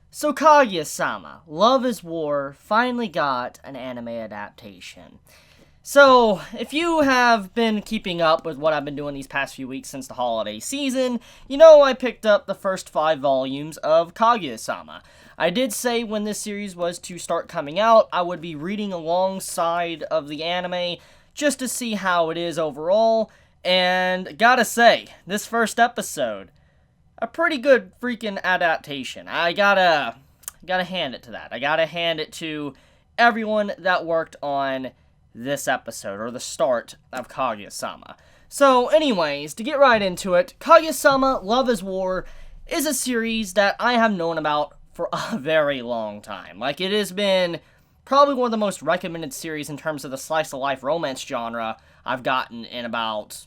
So Kaguya-sama, Love is War, finally got an anime adaptation. So, if you have been keeping up with what I've been doing these past few weeks since the holiday season, you know I picked up the first 5 volumes of Kaguya-sama. I did say when this series was to start coming out, I would be reading alongside of the anime just to see how it is overall, and gotta say, this first episode, a pretty good freaking adaptation. I gotta hand it to that. I gotta hand it to everyone that worked on this episode, or the start of Kaguya-sama. So, anyways, to get right into it, Kaguya-sama Love is War is a series that I have known about for a very long time. Like, it has been probably one of the most recommended series in terms of the slice-of-life romance genre I've gotten in about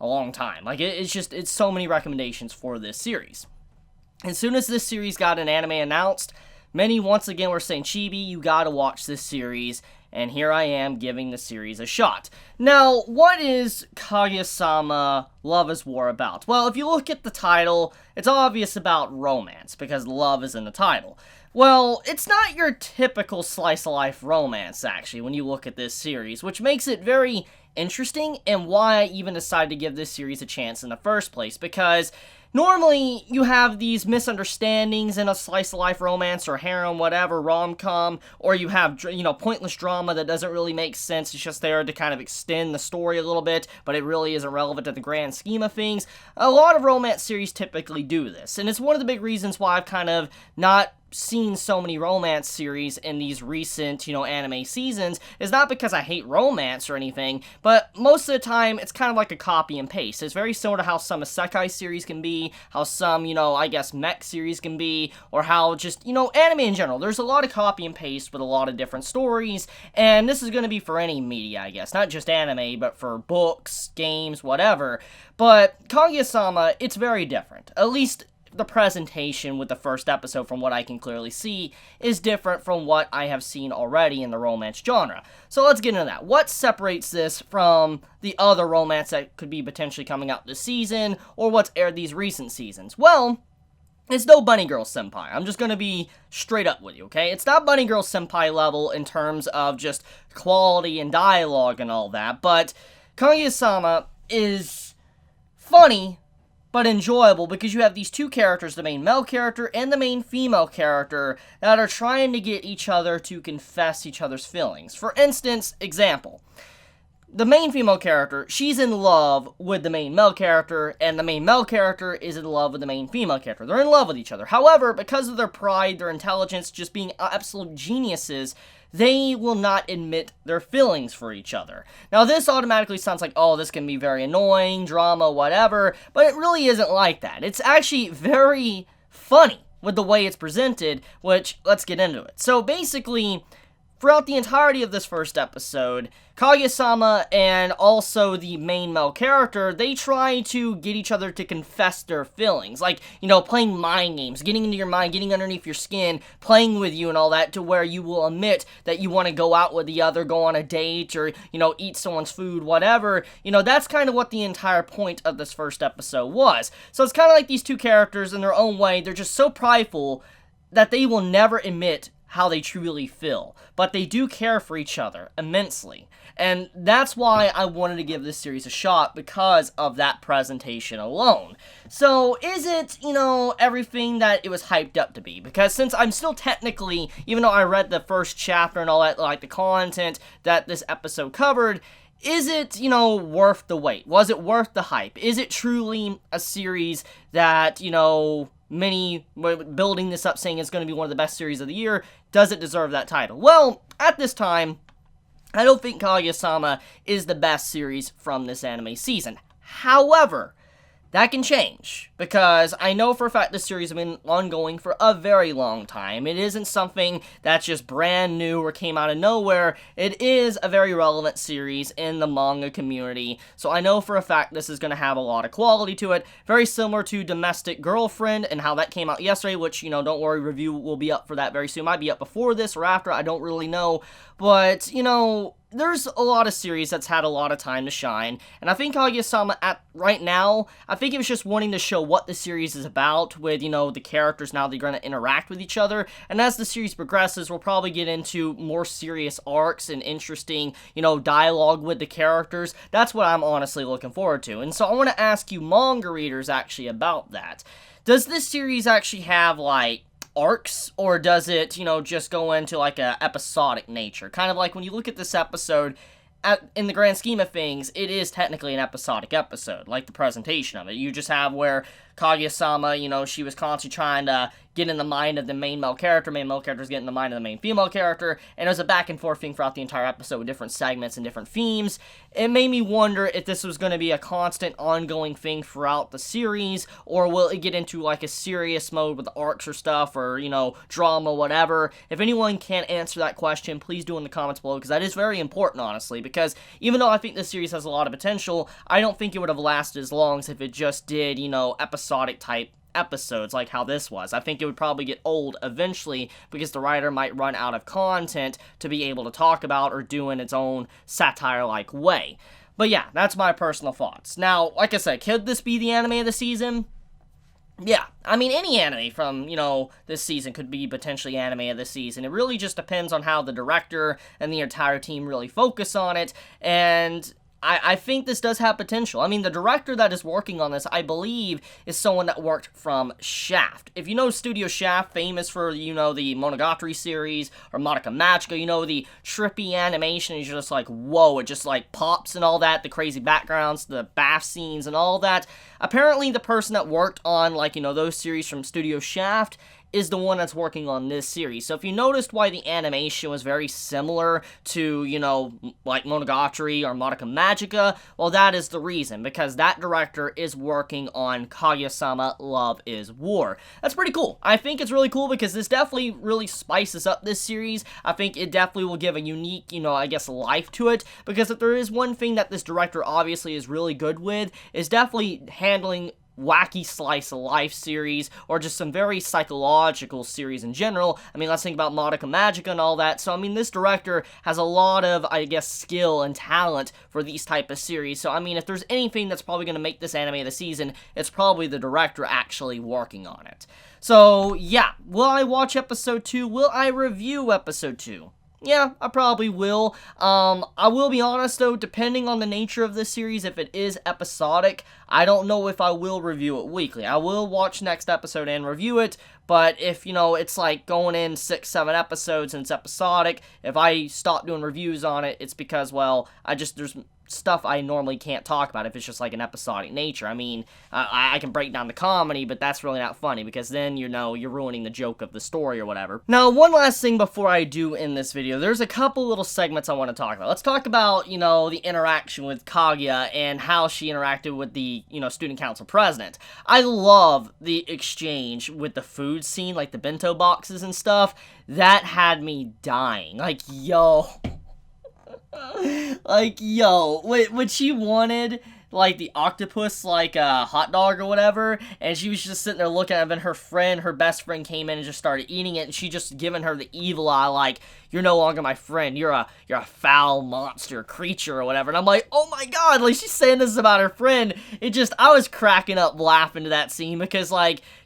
a long time. Like, it's so many recommendations for this series. As soon as this series got an anime announced, many once again were saying, Chibi, you gotta watch this series, and here I am giving the series a shot. Now, what is Kaguya-sama Love is War about? Well, if you look at the title, it's obvious about romance, because love is in the title. Well, it's not your typical slice-of-life romance, actually, when you look at this series, which makes it very interesting, and why I even decided to give this series a chance in the first place, because normally you have these misunderstandings in a slice-of-life romance or harem, whatever, rom-com, or you have, pointless drama that doesn't really make sense. It's just there to kind of extend the story a little bit, but it really isn't relevant to the grand scheme of things. A lot of romance series typically do this, and it's one of the big reasons why I've kind of not seen so many romance series in these recent, anime seasons, is not because I hate romance or anything, but most of the time, it's kind of like a copy and paste. It's very similar to how some isekai series can be, how some, mech series can be, or how just, anime in general. There's a lot of copy and paste with a lot of different stories, and this is going to be for any media, I guess. Not just anime, but for books, games, whatever. But Kaguya-sama, it's very different. At least the presentation with the first episode, from what I can clearly see, is different from what I have seen already in the romance genre. So let's get into that. What separates this from the other romance that could be potentially coming out this season, or what's aired these recent seasons? Well, it's no Bunny Girl Senpai. I'm just gonna be straight up with you, okay? It's not Bunny Girl Senpai level in terms of just quality and dialogue and all that, but Kaguya-sama is funny, but enjoyable, because you have these two characters, the main male character and the main female character, that are trying to get each other to confess each other's feelings. For instance, example, the main female character, she's in love with the main male character, and the main male character is in love with the main female character. They're in love with each other. However, because of their pride, their intelligence, just being absolute geniuses, they will not admit their feelings for each other. Now, this automatically sounds like, oh, this can be very annoying, drama, whatever, but it really isn't like that. It's actually very funny with the way it's presented, which, let's get into it. So, basically, throughout the entirety of this first episode, Kaguya-sama and also the main male character, they try to get each other to confess their feelings. Like, playing mind games, getting into your mind, getting underneath your skin, playing with you and all that, to where you will admit that you want to go out with the other, go on a date, or, eat someone's food, whatever. That's kind of what the entire point of this first episode was. So it's kind of like these two characters, in their own way, they're just so prideful that they will never admit how they truly feel, but they do care for each other immensely, and that's why I wanted to give this series a shot, because of that presentation alone. So, is it, everything that it was hyped up to be? Because since I'm still technically, even though I read the first chapter and all that, like the content that this episode covered, is it, worth the wait? Was it worth the hype? Is it truly a series that, many building this up saying it's going to be one of the best series of the year? Does it deserve that title? Well, at this time, I don't think Kaguya-sama is the best series from this anime season. However, that can change, because I know for a fact this series has been ongoing for a very long time. It isn't something that's just brand new or came out of nowhere. It is a very relevant series in the manga community, so I know for a fact this is going to have a lot of quality to it. Very similar to Domestic Girlfriend and how that came out yesterday, which, don't worry, review will be up for that very soon. Might be up before this or after, I don't really know. But, there's a lot of series that's had a lot of time to shine, and I think Kaguya-sama right now, I think it was just wanting to show what the series is about with, the characters now they're going to interact with each other, and as the series progresses, we'll probably get into more serious arcs and interesting, dialogue with the characters. That's what I'm honestly looking forward to, and so I want to ask you manga readers actually about that. Does this series actually have, arcs, or does it, just go into, a episodic nature? Kind of like when you look at this episode, in the grand scheme of things, it is technically an episodic episode, like the presentation of it. You just have where Kaguya-sama, she was constantly trying to get in the mind of the main male character's getting in the mind of the main female character, and it was a back and forth thing throughout the entire episode with different segments and different themes. It made me wonder if this was going to be a constant, ongoing thing throughout the series, or will it get into, a serious mode with arcs or stuff, or, drama, whatever. If anyone can answer that question, please do in the comments below, because that is very important, honestly, because even though I think this series has a lot of potential, I don't think it would have lasted as long as if it just did, episodic type episodes like how this was. I think it would probably get old eventually because the writer might run out of content to be able to talk about or do in its own satire-like way. But yeah, that's my personal thoughts. Now, like I said, could this be the anime of the season? Yeah, I mean, any anime from, this season could be potentially anime of the season. It really just depends on how the director and the entire team really focus on it, and I think this does have potential. I mean, the director that is working on this, I believe, is someone that worked from Shaft. If you know Studio Shaft, famous for, the Monogatari series, or Madoka Magica, the trippy animation is just whoa, it just, pops and all that, the crazy backgrounds, the bath scenes and all that. Apparently, the person that worked on, those series from Studio Shaft is the one that's working on this series. So if you noticed why the animation was very similar to, Monogatari or Madoka Magica, well, that is the reason, because that director is working on Kaguya-sama Love is War. That's pretty cool. I think it's really cool because this definitely really spices up this series. I think it definitely will give a unique, life to it, because if there is one thing that this director obviously is really good with, is definitely handling wacky slice of life series, or just some very psychological series in general. I mean, let's think about Madoka Magica and all that. So, I mean, this director has a lot of, skill and talent for these type of series. So, I mean, if there's anything that's probably going to make this anime of the season, it's probably the director actually working on it. So, yeah, will I watch episode 2? Will I review episode 2? Yeah, I probably will. I will be honest, though, depending on the nature of this series, if it is episodic, I don't know if I will review it weekly. I will watch next episode and review it, but if, it's going in 6-7 episodes and it's episodic, if I stop doing reviews on it, it's because, well, there's stuff I normally can't talk about if it's just an episodic nature. I mean, I can break down the comedy, but that's really not funny, because then, you're ruining the joke of the story or whatever. Now, one last thing before I do end this video, there's a couple little segments I want to talk about. Let's talk about, the interaction with Kaguya and how she interacted with the, student council president. I love the exchange with the food scene, the bento boxes and stuff. That had me dying. Yo, when she wanted, the octopus, a hot dog or whatever, and she was just sitting there looking at it, and her best friend came in and just started eating it, and she just giving her the evil eye, you're no longer my friend, you're a foul monster creature or whatever, and I'm oh my god, she's saying this about her friend. I was cracking up laughing to that scene, because,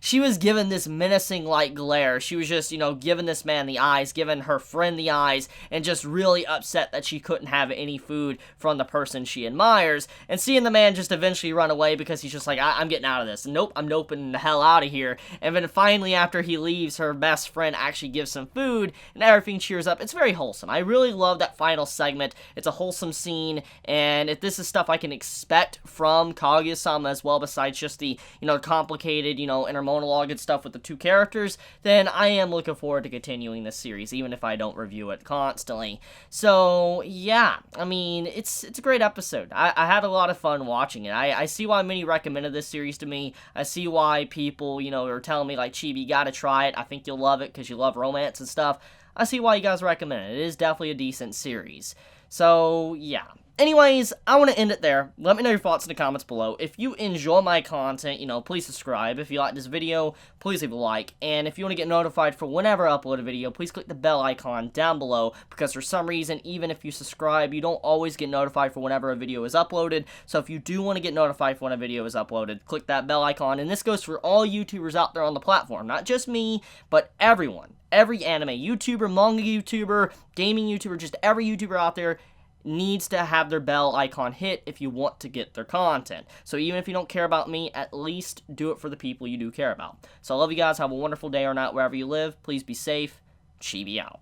she was giving this menacing, glare. She was just, giving this man the eyes, giving her friend the eyes, and just really upset that she couldn't have any food from the person she admires, and seeing the man just eventually run away because he's just I'm getting out of this. Nope, I'm noping the hell out of here. And then finally, after he leaves, her best friend actually gives some food, and everything cheers up. It's very wholesome. I really love that final segment. It's a wholesome scene, and if this is stuff I can expect from Kaguya-sama as well, besides just the, complicated, inner monologue and stuff with the two characters, then I am looking forward to continuing this series, even if I don't review it constantly. So, yeah, I mean, it's a great episode. I had a lot of fun watching it. I see why many recommended this series to me. I see why people, are telling me, Chibi, you gotta try it. I think you'll love it because you love romance and stuff. I see why you guys recommend it. It is definitely a decent series. So, yeah. anyways, I want to end it there. Let me know your thoughts in the comments below. If you enjoy my content, please subscribe. If you like this video, please leave a like. And if you want to get notified for whenever I upload a video, please click the bell icon down below, because for some reason, even if you subscribe, you don't always get notified for whenever a video is uploaded. So if you do want to get notified for when a video is uploaded, click that bell icon. And this goes for all YouTubers out there on the platform, not just me, but everyone. Every anime YouTuber, manga YouTuber, gaming YouTuber, just every YouTuber out there needs to have their bell icon hit if you want to get their content. So even if you don't care about me, at least do it for the people you do care about. So I love you guys. Have a wonderful day or night wherever you live. Please be safe. Chibi out.